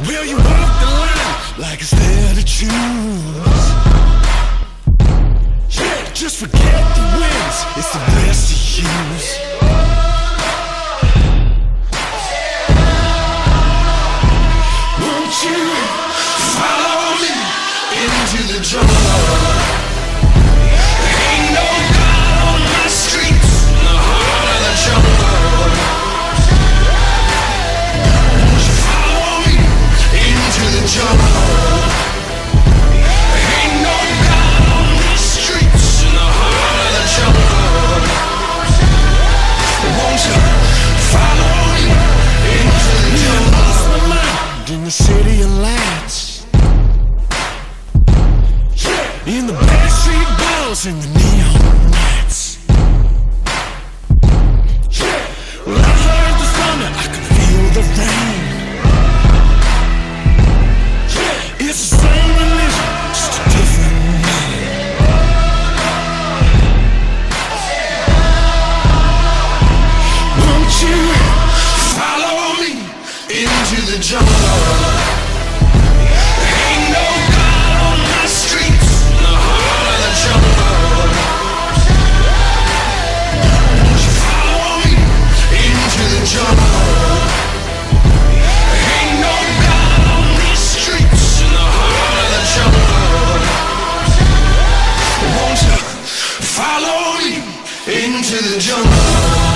Will you walk the line like it's there to choose? Yeah, just forget the wins, it's the best to use. Won't you follow me into the jungle? Ain't no God on my streets, in the heart of the jungle. Won't you follow me into the jungle? Ain't no God on my streets, in the heart of the jungle. Won't you follow me into the jungle? Lost my mind in the city of lights, in the backstreet balls and the neon lights. Well, I heard the thunder, I could feel the rain. It's the same religion, just a different name. Won't you follow me into the jungle? Ain't no God on my streets, in the heart of the jungle. Won't you follow me into the jungle? Ain't no God on these streets, in the heart of the jungle. Won't you follow me into the jungle?